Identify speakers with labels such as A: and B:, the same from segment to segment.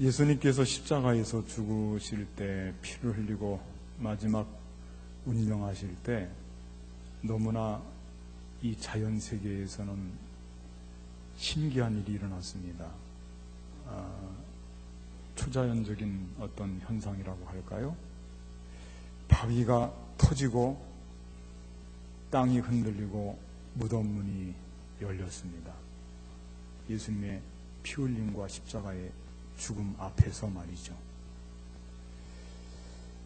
A: 예수님께서 십자가에서 죽으실 때 피를 흘리고 마지막 운명하실 때 너무나 이 자연 세계에서는 신기한 일이 일어났습니다. 초자연적인 어떤 현상이라고 할까요? 바위가 터지고 땅이 흔들리고 무덤 문이 열렸습니다. 예수님의 피 흘림과 십자가의 죽음 앞에서 말이죠.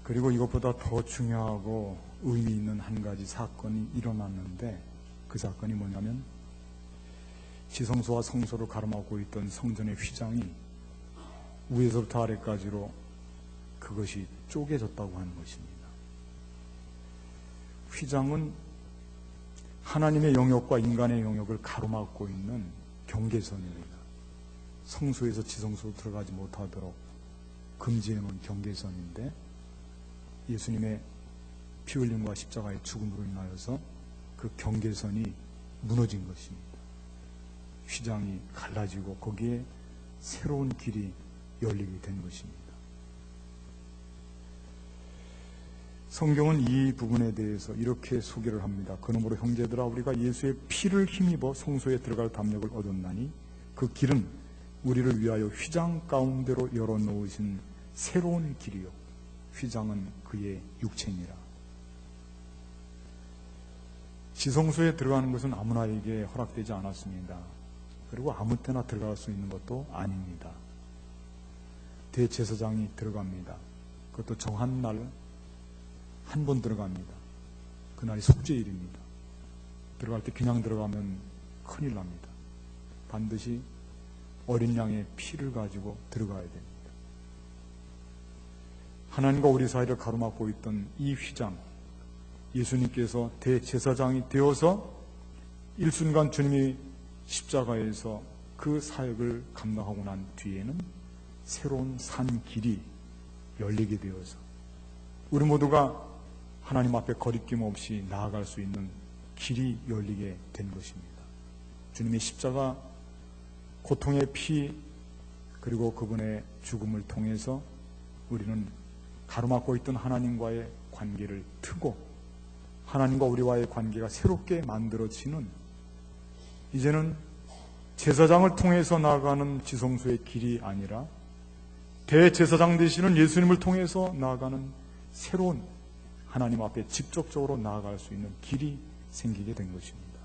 A: 그리고 이것보다 더 중요하고 의미 있는 한 가지 사건이 일어났는데, 그 사건이 뭐냐면 지성소와 성소를 가로막고 있던 성전의 휘장이 위에서부터 아래까지로 그것이 쪼개졌다고 하는 것입니다. 휘장은 하나님의 영역과 인간의 영역을 가로막고 있는 경계선입니다. 성소에서 지성소로 들어가지 못하도록 금지해 놓은 경계선인데, 예수님의 피 흘림과 십자가의 죽음으로 인하여서 그 경계선이 무너진 것입니다. 휘장이 갈라지고 거기에 새로운 길이 열리게 된 것입니다. 성경은 이 부분에 대해서 이렇게 소개를 합니다. 그러므로 형제들아, 우리가 예수의 피를 힘입어 성소에 들어갈 담력을 얻었나니 그 길은 우리를 위하여 휘장 가운데로 열어놓으신 새로운 길이요, 휘장은 그의 육체니라. 지성소에 들어가는 것은 아무나에게 허락되지 않았습니다. 그리고 아무 때나 들어갈 수 있는 것도 아닙니다. 대제사장이 들어갑니다. 그것도 정한 날 한 번 들어갑니다. 그날이 속죄일입니다. 들어갈 때 그냥 들어가면 큰일 납니다. 반드시 어린 양의 피를 가지고 들어가야 됩니다. 하나님과 우리 사이를 가로막고 있던 이 휘장, 예수님께서 대제사장이 되어서 일순간 주님이 십자가에서 그 사역을 감당하고 난 뒤에는 새로운 산 길이 열리게 되어서 우리 모두가 하나님 앞에 거리낌 없이 나아갈 수 있는 길이 열리게 된 것입니다. 주님의 십자가, 고통의 피, 그리고 그분의 죽음을 통해서 우리는 가로막고 있던 하나님과의 관계를 트고 하나님과 우리와의 관계가 새롭게 만들어지는, 이제는 제사장을 통해서 나아가는 지성소의 길이 아니라 대제사장 되시는 예수님을 통해서 나아가는 새로운 하나님 앞에 직접적으로 나아갈 수 있는 길이 생기게 된 것입니다.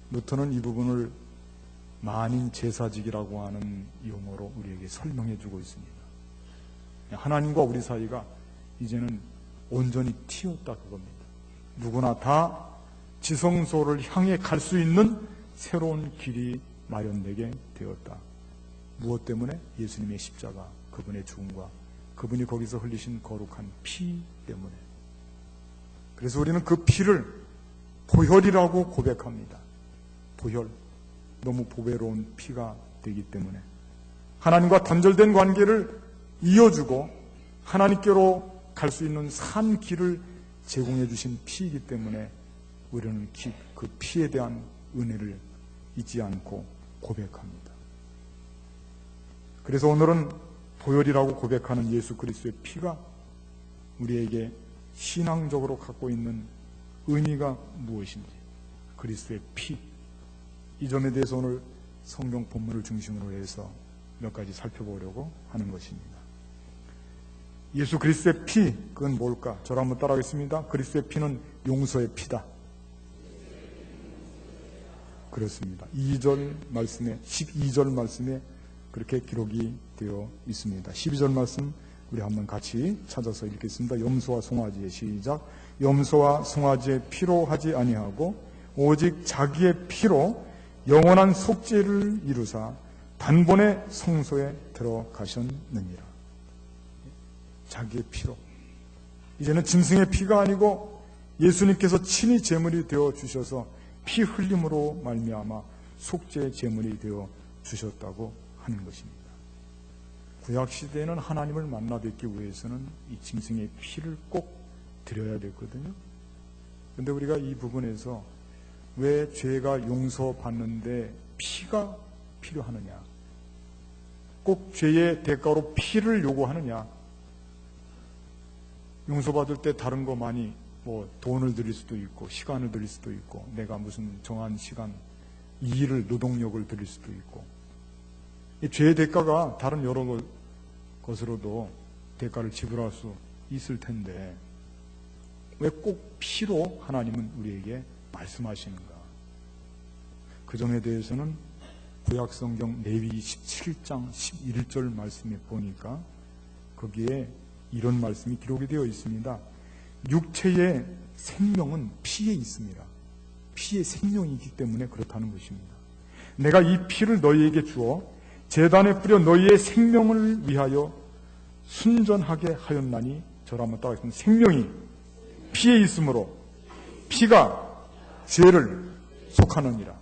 A: 루터는 이 부분을 만인 제사직이라고 하는 용어로 우리에게 설명해 주고 있습니다. 하나님과 우리 사이가 이제는 온전히 튀었다, 그겁니다. 누구나 다 지성소를 향해 갈 수 있는 새로운 길이 마련되게 되었다. 무엇 때문에? 예수님의 십자가, 그분의 죽음과 그분이 거기서 흘리신 거룩한 피 때문에. 그래서 우리는 그 피를 보혈이라고 고백합니다. 보혈, 너무 보배로운 피가 되기 때문에 하나님과 단절된 관계를 이어주고 하나님께로 갈 수 있는 산 길을 제공해 주신 피이기 때문에 우리는 그 피에 대한 은혜를 잊지 않고 고백합니다. 그래서 오늘은 보혈이라고 고백하는 예수 그리스도의 피가 우리에게 신앙적으로 갖고 있는 의미가 무엇인지, 그리스도의 피, 이 점에 대해서 오늘 성경 본문을 중심으로 해서 몇 가지 살펴보려고 하는 것입니다. 예수 그리스도의 피, 그건 뭘까? 저를 한번 따라하겠습니다. 그리스도의 피는 용서의 피다. 그렇습니다. 2절 말씀에, 12절 말씀에 그렇게 기록이 되어 있습니다. 12절 말씀 우리 한번 같이 찾아서 읽겠습니다. 염소와 송아지의 시작. 염소와 송아지의 피로 하지 아니하고 오직 자기의 피로 영원한 속죄를 이루사 단번에 성소에 들어가셨느니라. 자기의 피로. 이제는 짐승의 피가 아니고 예수님께서 친히 제물이 되어 주셔서 피 흘림으로 말미암아 속죄 제물이 되어 주셨다고 하는 것입니다. 구약시대에는 하나님을 만나 뵙기 위해서는 이 짐승의 피를 꼭 드려야 됐거든요. 그런데 우리가 이 부분에서 왜 죄가 용서받는데 피가 필요하느냐? 꼭 죄의 대가로 피를 요구하느냐? 용서받을 때 다른 거 많이 돈을 드릴 수도 있고 시간을 드릴 수도 있고 내가 무슨 정한 시간 일을 노동력을 드릴 수도 있고 이 죄의 대가가 다른 여러 것으로도 대가를 지불할 수 있을 텐데 왜 꼭 피로 하나님은 우리에게 말씀하시는가? 그 점에 대해서는 구약성경 레위 17장 11절 말씀에 보니까 거기에 이런 말씀이 기록이 되어 있습니다. 육체의 생명은 피에 있습니다. 피에 생명이 있기 때문에 그렇다는 것입니다. 내가 이 피를 너희에게 주어 제단에 뿌려 너희의 생명을 위하여 순전하게 하였나니 저를 한번 따라하겠습니다. 생명이 피에 있으므로 피가 죄를 속하느니라.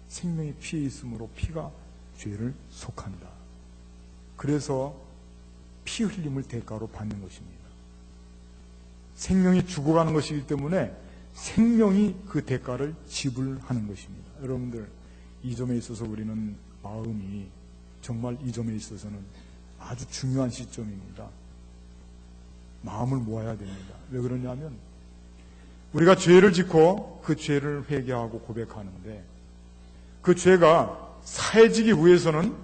A: 생명이 피에 있으므로 피가 죄를 속한다. 그래서 피 흘림을 대가로 받는 것입니다. 생명이 죽어가는 것이기 때문에 생명이 그 대가를 지불하는 것입니다. 여러분들, 이 점에 있어서 우리는 마음이 정말 이 점에 있어서는 아주 중요한 시점입니다. 마음을 모아야 됩니다. 왜 그러냐면 우리가 죄를 짓고 그 죄를 회개하고 고백하는데 그 죄가 사해지기 위해서는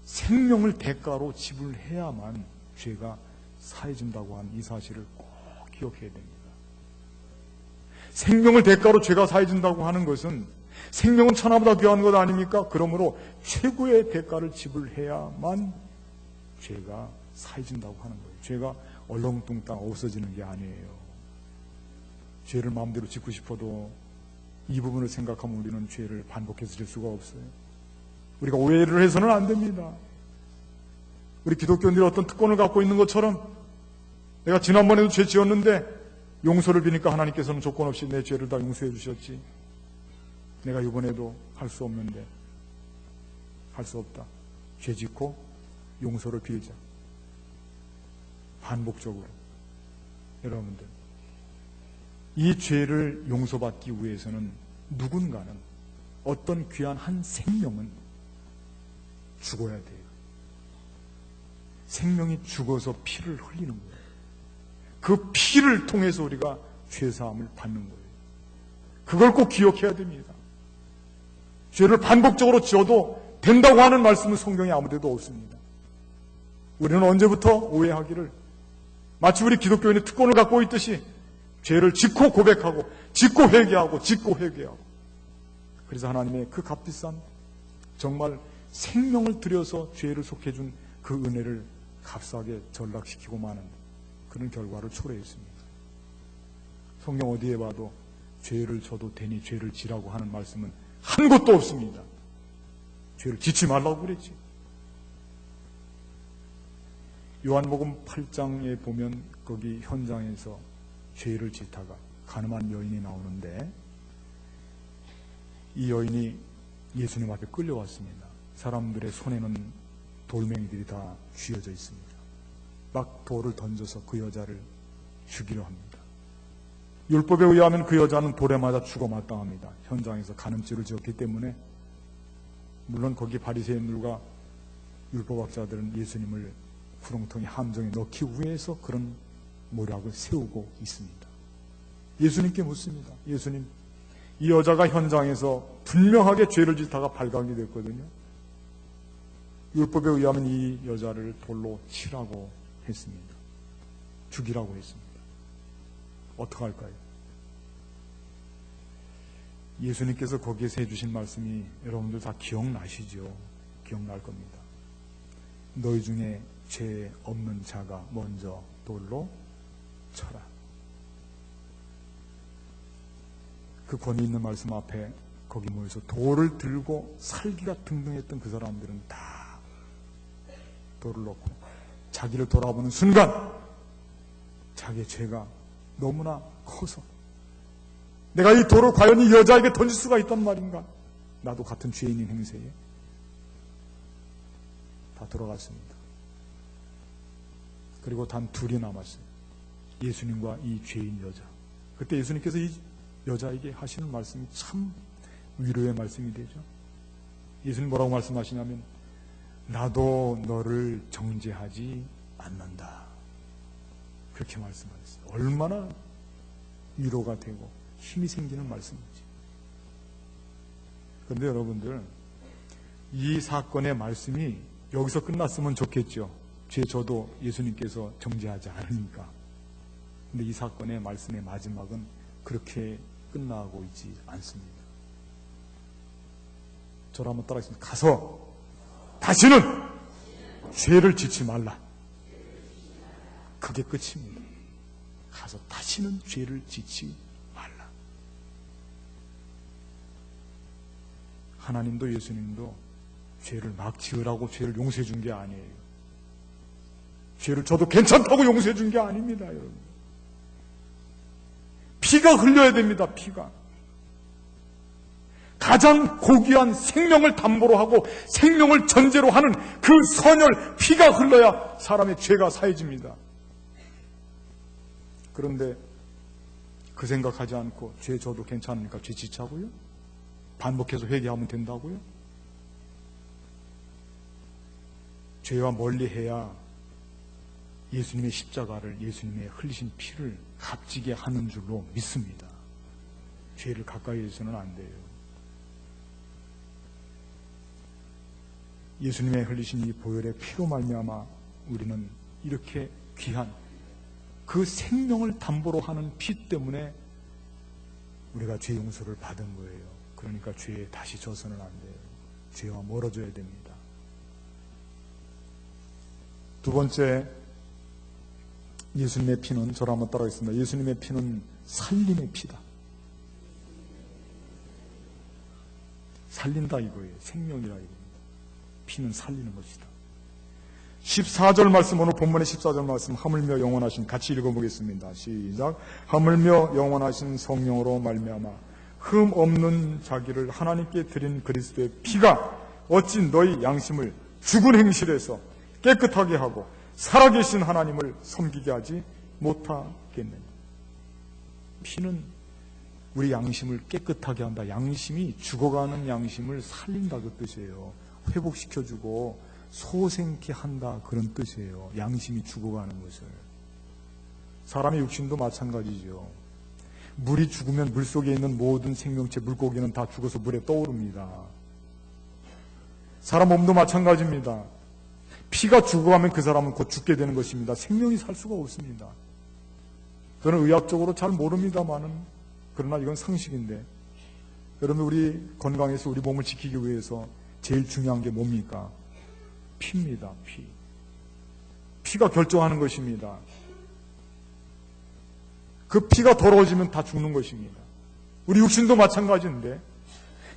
A: 생명을 대가로 지불해야만 죄가 사해진다고 하는 이 사실을 꼭 기억해야 됩니다. 생명을 대가로 죄가 사해진다고 하는 것은 생명은 천하보다 귀한 것 아닙니까? 그러므로 최고의 대가를 지불해야만 죄가 사해진다고 하는 거예요. 죄가 얼렁뚱땅 없어지는 게 아니에요. 죄를 마음대로 짓고 싶어도 이 부분을 생각하면 우리는 죄를 반복해서 질 수가 없어요. 우리가 오해를 해서는 안 됩니다. 우리 기독교인들이 어떤 특권을 갖고 있는 것처럼 내가 지난번에도 죄 지었는데 용서를 비니까 하나님께서는 조건 없이 내 죄를 다 용서해 주셨지. 내가 이번에도 할 수 없는데 할 수 없다. 죄 짓고 용서를 빌자. 반복적으로. 여러분들, 이 죄를 용서받기 위해서는 누군가는 어떤 귀한 한 생명은 죽어야 돼요. 생명이 죽어서 피를 흘리는 거예요. 그 피를 통해서 우리가 죄사함을 받는 거예요. 그걸 꼭 기억해야 됩니다. 죄를 반복적으로 지어도 된다고 하는 말씀은 성경에 아무데도 없습니다. 우리는 언제부터 오해하기를 마치 우리 기독교인의 특권을 갖고 있듯이 죄를 짓고 고백하고 짓고 회개하고 짓고 회개하고 그래서 하나님의 그 값비싼 정말 생명을 들여서 죄를 속해준 그 은혜를 값싸게 전락시키고 마는 그런 결과를 초래했습니다. 성경 어디에 봐도 죄를 져도 되니 죄를 지라고 하는 말씀은 한 곳도 없습니다. 죄를 짓지 말라고 그랬지. 요한복음 8장에 보면 거기 현장에서 죄를 짓다가 가늠한 여인이 나오는데 이 여인이 예수님 앞에 끌려왔습니다. 사람들의 손에는 돌멩이들이 다 쥐어져 있습니다. 막 돌을 던져서 그 여자를 죽이려 합니다. 율법에 의하면 그 여자는 돌에 맞아 죽어 마땅합니다. 현장에서 간음죄를 지었기 때문에. 물론 거기 바리새인들과 율법학자들은 예수님을 구렁텅이 함정에 넣기 위해서 그런 모략을 세우고 있습니다. 예수님께 묻습니다. 예수님, 이 여자가 현장에서 분명하게 죄를 짓다가 발각이 됐거든요. 율법에 의하면 이 여자를 돌로 치라고 했습니다. 죽이라고 했습니다. 어떡할까요? 예수님께서 거기에서 해주신 말씀이 여러분들 다 기억나시죠? 기억날 겁니다. 너희 중에 죄 없는 자가 먼저 돌로 쳐라. 그 권위 있는 말씀 앞에 거기 모여서 돌을 들고 살기가 등등했던 그 사람들은 다 돌을 놓고 자기를 돌아보는 순간 자기의 죄가 너무나 커서 내가 이 돌을 과연 이 여자에게 던질 수가 있단 말인가? 나도 같은 죄인인 행세에 다 들어갔습니다. 그리고 단 둘이 남았어요. 예수님과 이 죄인 여자. 그때 예수님께서 이 여자에게 하시는 말씀이 참 위로의 말씀이 되죠. 예수님 뭐라고 말씀하시냐면 나도 너를 정죄하지 않는다. 그렇게 말씀하셨어요. 얼마나 위로가 되고 힘이 생기는 말씀이지. 그런데 여러분들, 이 사건의 말씀이 여기서 끝났으면 좋겠죠. 죄 저도 예수님께서 정죄하지 않으니까. 근데 이 사건의 말씀의 마지막은 그렇게 끝나고 있지 않습니다. 저를 한번 따라하겠습니다. 가서 다시는 죄를 짓지 말라. 그게 끝입니다. 가서 다시는 죄를 짓지 말라. 하나님도 예수님도 죄를 막 지으라고 죄를 용서해 준 게 아니에요. 죄를 저도 괜찮다고 용서해 준 게 아닙니다, 여러분. 피가 흘려야 됩니다, 피가. 가장 고귀한 생명을 담보로 하고 생명을 전제로 하는 그 선열 피가 흘러야 사람의 죄가 사해집니다. 그런데 그 생각하지 않고 죄 져도 괜찮으니까 죄 짓자고요? 반복해서 회개하면 된다고요? 죄와 멀리해야 예수님의 십자가를, 예수님의 흘리신 피를 값지게 하는 줄로 믿습니다. 죄를 가까이 해서는 안 돼요. 예수님의 흘리신 이 보혈의 피로 말미암아 우리는 이렇게 귀한 그 생명을 담보로 하는 피 때문에 우리가 죄 용서를 받은 거예요. 그러니까 죄에 다시 져서는 안 돼요. 죄와 멀어져야 됩니다. 두 번째, 예수님의 피는, 저를 한번 따라하겠습니다. 예수님의 피는 살림의 피다. 살린다 이거예요. 생명이라 이겁니다. 피는 살리는 것이다. 14절 말씀, 오늘 본문의 14절 말씀, 하물며 영원하신, 같이 읽어보겠습니다. 시작. 하물며 영원하신 성령으로 말미암아 흠 없는 자기를 하나님께 드린 그리스도의 피가 어찌 너희 양심을 죽은 행실에서 깨끗하게 하고 살아계신 하나님을 섬기게 하지 못하겠느냐. 피는 우리 양심을 깨끗하게 한다. 양심이 죽어가는 양심을 살린다, 그 뜻이에요. 회복시켜주고 소생케 한다, 그런 뜻이에요. 양심이 죽어가는 것을. 사람의 육신도 마찬가지죠. 물이 죽으면 물속에 있는 모든 생명체, 물고기는 다 죽어서 물에 떠오릅니다. 사람 몸도 마찬가지입니다. 피가 죽어가면 그 사람은 곧 죽게 되는 것입니다. 생명이 살 수가 없습니다. 저는 의학적으로 잘 모릅니다만은, 그러나 이건 상식인데, 여러분, 우리 건강해서 우리 몸을 지키기 위해서 제일 중요한 게 뭡니까? 피입니다. 피. 피가 결정하는 것입니다. 그 피가 더러워지면 다 죽는 것입니다. 우리 육신도 마찬가지인데,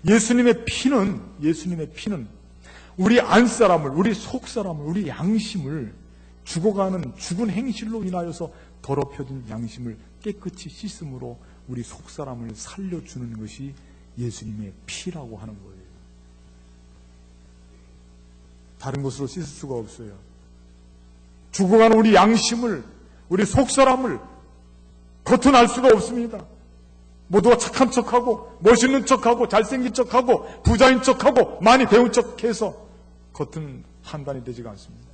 A: 예수님의 피는 우리 안사람을, 우리 속사람을, 우리 양심을 죽어가는 죽은 행실로 인하여서 더럽혀진 양심을 깨끗이 씻음으로 우리 속사람을 살려주는 것이 예수님의 피라고 하는 거예요. 다른 것으로 씻을 수가 없어요. 죽어가는 우리 양심을, 우리 속사람을 겉은 알 수가 없습니다. 모두가 착한 척하고 멋있는 척하고 잘생긴 척하고 부자인 척하고 많이 배운 척해서 겉은 판단이 되지가 않습니다.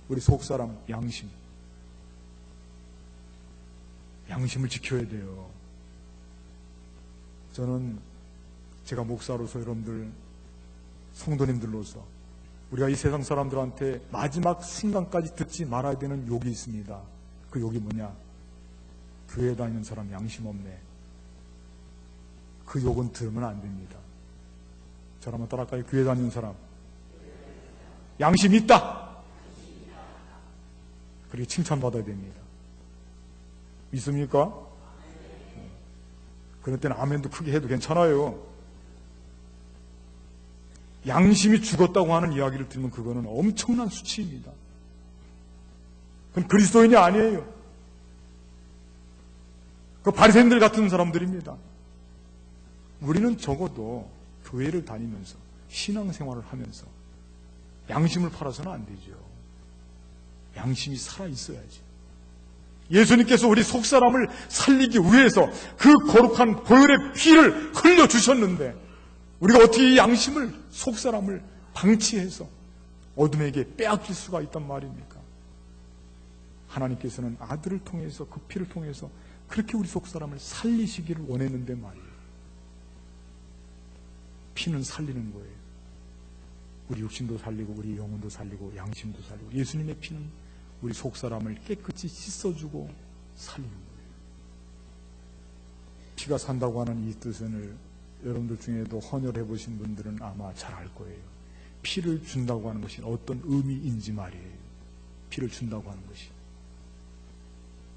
A: 우리 속사람 양심을 지켜야 돼요. 저는 제가 목사로서 여러분들 성도님들로서 우리가 이 세상 사람들한테 마지막 순간까지 듣지 말아야 되는 욕이 있습니다. 그 욕이 뭐냐? 교회 다니는 사람 양심 없네. 그 욕은 들으면 안 됩니다. 저를 한번 따라할까요? 교회 다니는 사람 양심 있다. 그렇게 칭찬받아야 됩니다. 믿습니까? 그럴 때는 아멘도 크게 해도 괜찮아요. 양심이 죽었다고 하는 이야기를 들으면 그거는 엄청난 수치입니다. 그건 그리스도인이 아니에요. 그 바리새인들 같은 사람들입니다. 우리는 적어도 교회를 다니면서 신앙생활을 하면서 양심을 팔아서는 안 되죠. 양심이 살아있어야지. 예수님께서 우리 속사람을 살리기 위해서 그 거룩한 보혈의 피를 흘려주셨는데 우리가 어떻게 이 양심을, 속사람을 방치해서 어둠에게 빼앗길 수가 있단 말입니까? 하나님께서는 아들을 통해서, 그 피를 통해서 그렇게 우리 속사람을 살리시기를 원했는데 말이에요. 피는 살리는 거예요. 우리 육신도 살리고 우리 영혼도 살리고 양심도 살리고, 예수님의 피는 우리 속사람을 깨끗이 씻어주고 살리는 거예요. 피가 산다고 하는 이 뜻을 여러분들 중에도 헌혈해 보신 분들은 아마 잘 알 거예요. 피를 준다고 하는 것이 어떤 의미인지 말이에요. 피를 준다고 하는 것이.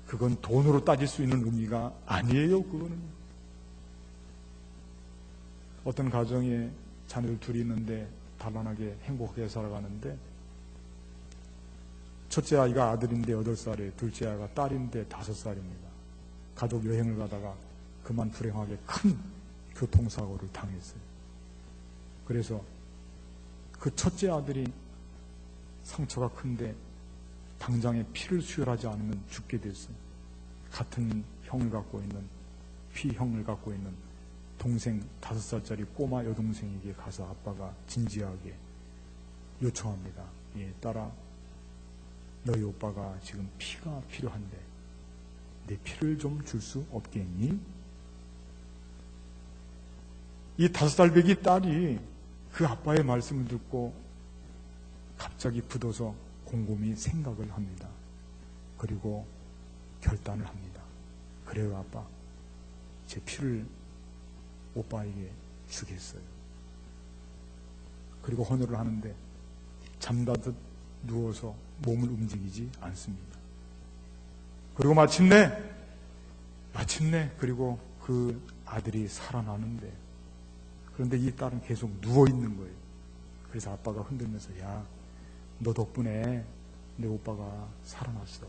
A: 그건 돈으로 따질 수 있는 의미가 아니에요. 그거는. 어떤 가정에 자녀들 둘이 있는데 단란하게 행복하게 살아가는데, 첫째 아이가 아들인데 8살이에요. 둘째 아이가 딸인데 5살입니다. 가족 여행을 가다가 그만 불행하게 큰 교통사고를 당했어요. 그래서 그 첫째 아들이 상처가 큰데 당장에 피를 수혈하지 않으면 죽게 됐어요. 같은 형을 갖고 있는, 피형을 갖고 있는 동생 5살짜리 꼬마 여동생에게 가서 아빠가 진지하게 요청합니다. 예, 딸아, 너희 오빠가 지금 피가 필요한데 내 피를 좀 줄 수 없겠니? 이 5살배기 딸이 그 아빠의 말씀을 듣고 갑자기 굳어서 곰곰이 생각을 합니다. 그리고 결단을 합니다. 그래요, 아빠. 제 피를 오빠에게 주겠어요. 그리고 헌혈을 하는데 잠자듯 누워서 몸을 움직이지 않습니다. 그리고 마침내 그리고 그 아들이 살아나는데, 그런데 이 딸은 계속 누워있는 거예요. 그래서 아빠가 흔들면서, 야, 너 덕분에 내 오빠가 살아났어.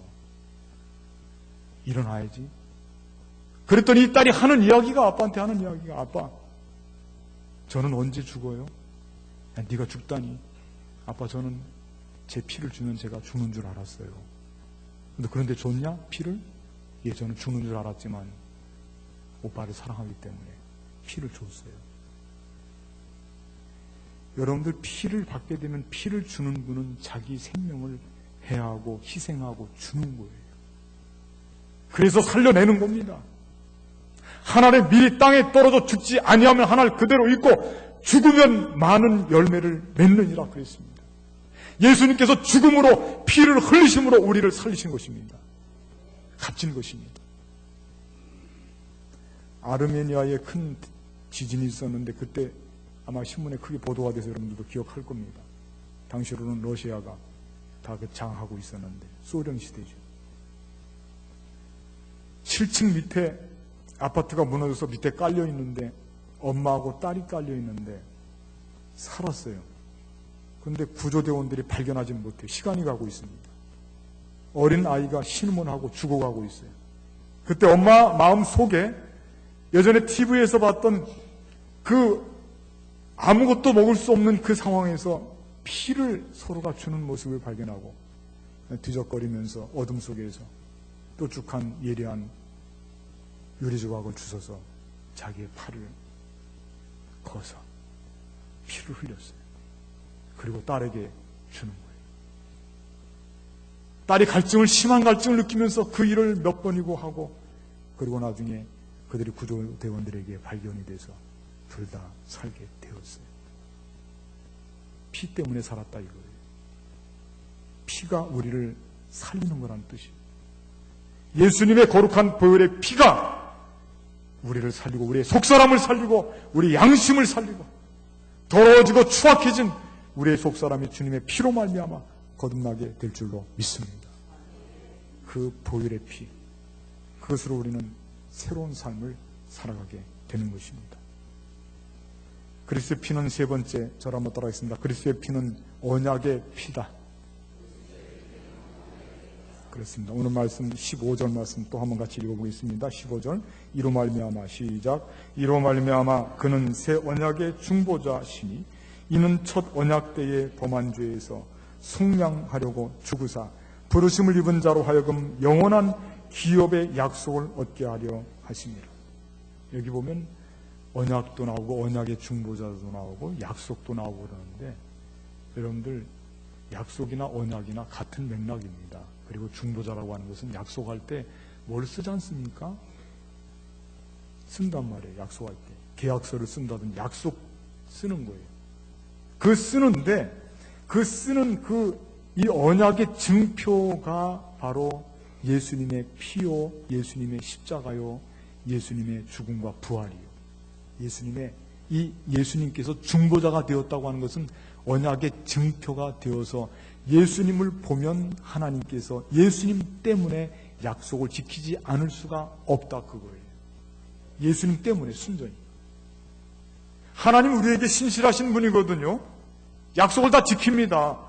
A: 일어나야지. 그랬더니 이 딸이 하는 이야기가, 아빠한테 하는 이야기가, 아빠, 저는 언제 죽어요? 야, 네가 죽다니. 아빠, 저는 제 피를 주면 제가 죽는 줄 알았어요. 그런데 줬냐? 피를? 예, 저는 죽는 줄 알았지만 오빠를 사랑하기 때문에 피를 줬어요. 여러분들, 피를 받게 되면 피를 주는 분은 자기 생명을 해하고 희생하고 주는 거예요. 그래서 살려내는 겁니다. 하나의 밀이 땅에 떨어져 죽지 아니하면 하나를 그대로 있고 죽으면 많은 열매를 맺느니라 그랬습니다. 예수님께서 죽음으로, 피를 흘리심으로 우리를 살리신 것입니다. 값진 것입니다. 아르메니아에 큰 지진이 있었는데 그때 아마 신문에 크게 보도가 돼서 여러분들도 기억할 겁니다. 당시로는 러시아가 다 그 장악하고 있었는데, 소련 시대죠. 7층 밑에 아파트가 무너져서 밑에 깔려 있는데 엄마하고 딸이 깔려 있는데 살았어요. 그런데 구조대원들이 발견하지 못해 시간이 가고 있습니다. 어린 아이가 신문하고 죽어가고 있어요. 그때 엄마 마음 속에 예전에 TV에서 봤던 그 아무것도 먹을 수 없는 그 상황에서 피를 서로가 주는 모습을 발견하고 뒤적거리면서 어둠 속에서 뾰족한 예리한 유리조각을 주워서 자기의 팔을 거서 피를 흘렸어요. 그리고 딸에게 주는 거예요. 딸이 심한 갈증을 느끼면서 그 일을 몇 번이고 하고, 그리고 나중에 그들이 구조대원들에게 발견이 돼서 둘 다 살게 되었어요. 피 때문에 살았다 이거예요. 피가 우리를 살리는 거라는 뜻이에요. 예수님의 거룩한 보혈의 피가 우리를 살리고, 우리의 속사람을 살리고, 우리 양심을 살리고, 더러워지고 추악해진 우리의 속사람이 주님의 피로 말미암아 거듭나게 될 줄로 믿습니다. 그 보혈의 피, 그것으로 우리는 새로운 삶을 살아가게 되는 것입니다. 그리스도의 피는 세 번째, 저를 한번 따라하겠습니다. 그리스도의 피는 언약의 피다. 그렇습니다. 오늘 말씀 15절 말씀 또 한번 같이 읽어보겠습니다. 15절, 이로 말미암아, 시작. 이로 말미암아 그는 새 언약의 중보자시니 이는 첫 언약 때의 범한 죄에서 속량하려고 죽으사 부르심을 입은 자로 하여금 영원한 기업의 약속을 얻게 하려 하십니다. 여기 보면 언약도 나오고 언약의 중보자도 나오고 약속도 나오고 그러는데, 여러분들, 약속이나 언약이나 같은 맥락입니다. 그리고 중보자라고 하는 것은 약속할 때 뭘 쓰지 않습니까? 쓴단 말이에요. 약속할 때 계약서를 쓴다든지 약속 쓰는 거예요. 그 쓰는데 그 쓰는 이 언약의 증표가 바로 예수님의 피요, 예수님의 십자가요, 예수님의 죽음과 부활이요. 예수님께서 중보자가 되었다고 하는 것은 언약의 증표가 되어서 예수님을 보면 하나님께서 예수님 때문에 약속을 지키지 않을 수가 없다, 그거예요. 예수님 때문에 순전히. 하나님 우리에게 신실하신 분이거든요. 약속을 다 지킵니다.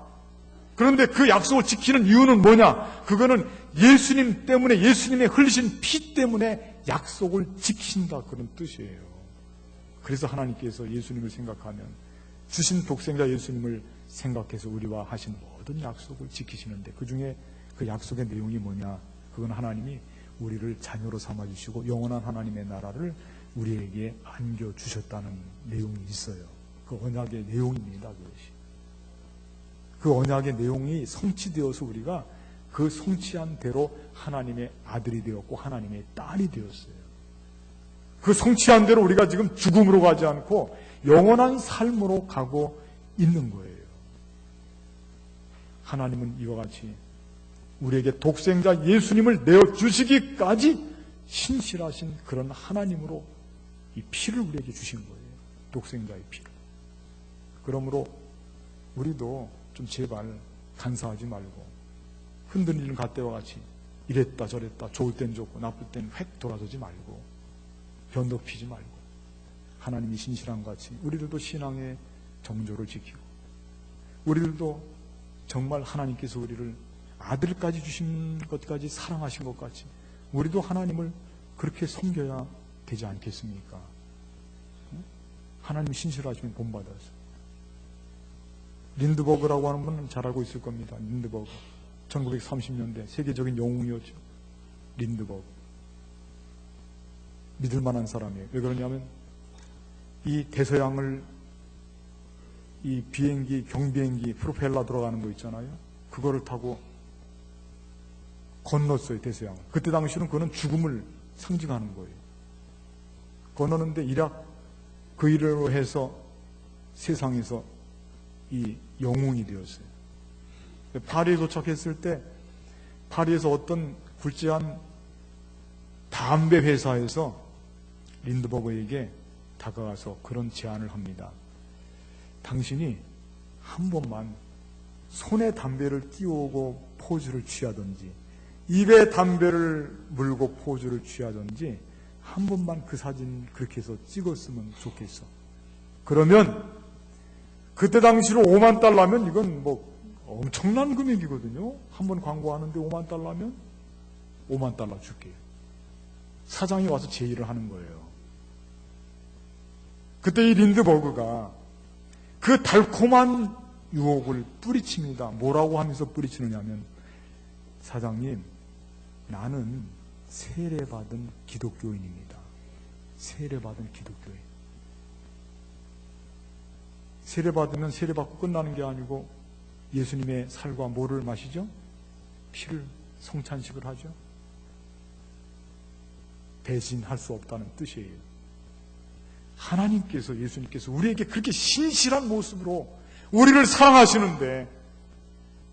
A: 그런데 그 약속을 지키는 이유는 뭐냐? 그거는 예수님 때문에, 예수님의 흘리신 피 때문에 약속을 지킨다, 그런 뜻이에요. 그래서 하나님께서 예수님을 생각하면 주신 독생자 예수님을 생각해서 우리와 하신 모든 약속을 지키시는데 그 중에 그 약속의 내용이 뭐냐? 그건 하나님이 우리를 자녀로 삼아주시고 영원한 하나님의 나라를 우리에게 안겨주셨다는 내용이 있어요. 그 언약의 내용입니다. 그것이. 그 언약의 내용이 성취되어서 우리가 그 성취한 대로 하나님의 아들이 되었고 하나님의 딸이 되었어요. 그 성취한 대로 우리가 지금 죽음으로 가지 않고 영원한 삶으로 가고 있는 거예요. 하나님은 이와 같이 우리에게 독생자 예수님을 내어주시기까지 신실하신 그런 하나님으로 이 피를 우리에게 주신 거예요. 독생자의 피를. 그러므로 우리도 좀 제발 간사하지 말고 흔들리는 갓대와 같이 이랬다 저랬다 좋을 땐 좋고 나쁠 땐 획 돌아서지 말고 변덕 피지 말고 하나님이 신실한 것 같이 우리들도 신앙의 정조를 지키고 우리들도 정말 하나님께서 우리를 아들까지 주신 것까지 사랑하신 것 같이 우리도 하나님을 그렇게 섬겨야 되지 않겠습니까? 하나님 신실하시면 본받아서. 린드버그라고 하는 분은 잘 알고 있을 겁니다. 린드버그. 1930년대 세계적인 영웅이었죠. 린드버그. 믿을 만한 사람이에요. 왜 그러냐면 이 대서양을 이 비행기, 경비행기, 프로펠러 들어가는 거 있잖아요. 그거를 타고 건넜어요, 대서양을. 그때 당시는 그거는 죽음을 상징하는 거예요. 건너는데 이락 그 일로 해서 세상에서 이 영웅이 되었어요. 파리에 도착했을 때 파리에서 어떤 굴지한 담배 회사에서 린드버그에게 다가가서 그런 제안을 합니다. 당신이 한 번만 손에 담배를 끼우고 포즈를 취하든지 입에 담배를 물고 포즈를 취하든지 한 번만 그 사진 그렇게 해서 찍었으면 좋겠어. 그러면 그때 당시로 5만 달러면 이건 뭐 엄청난 금액이거든요. 한 번 광고하는데 5만 달러면 5만 달러 줄게요. 사장이 와서 제의를 하는 거예요. 그때 이 린드버그가 그 달콤한 유혹을 뿌리칩니다. 뭐라고 하면서 뿌리치느냐면 사장님, 나는 세례받은 기독교인입니다. 세례받은 기독교인. 세례받으면 세례받고 끝나는 게 아니고 예수님의 살과 뭐를 마시죠? 피를 성찬식을 하죠. 대신할 수 없다는 뜻이에요. 하나님께서 예수님께서 우리에게 그렇게 신실한 모습으로 우리를 사랑하시는데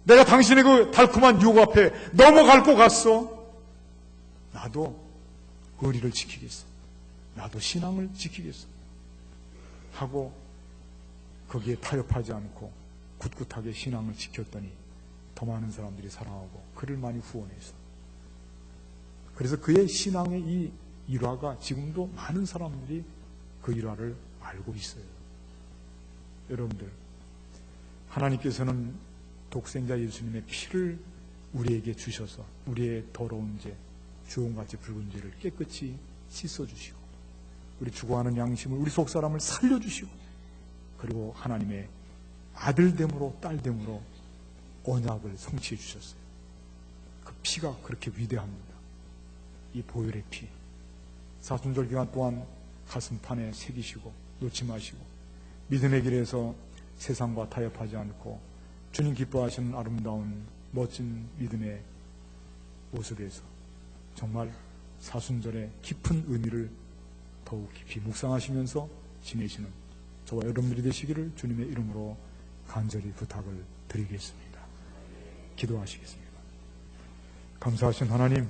A: 내가 당신의 그 달콤한 유혹 앞에 넘어갈 것 같소? 나도 의리를 지키겠어. 나도 신앙을 지키겠어. 하고 거기에 타협하지 않고 굳굳하게 신앙을 지켰더니 더 많은 사람들이 사랑하고 그를 많이 후원했어. 그래서 그의 신앙의 이 일화가 지금도 많은 사람들이 그 일화를 알고 있어요. 여러분들, 하나님께서는 독생자 예수님의 피를 우리에게 주셔서 우리의 더러운 죄, 주홍같이 붉은 죄를 깨끗이 씻어주시고 우리 죽어가는 양심을 우리 속사람을 살려주시고 그리고 하나님의 아들됨으로 딸됨으로 언약을 성취해 주셨어요. 그 피가 그렇게 위대합니다. 이 보혈의 피. 사순절 기간 동안 가슴판에 새기시고 놓지 마시고 믿음의 길에서 세상과 타협하지 않고 주님 기뻐하시는 아름다운 멋진 믿음의 모습에서 정말 사순절의 깊은 의미를 더욱 깊이 묵상하시면서 지내시는 저와 여러분들이 되시기를 주님의 이름으로 간절히 부탁을 드리겠습니다. 기도하시겠습니다. 감사하신 하나님,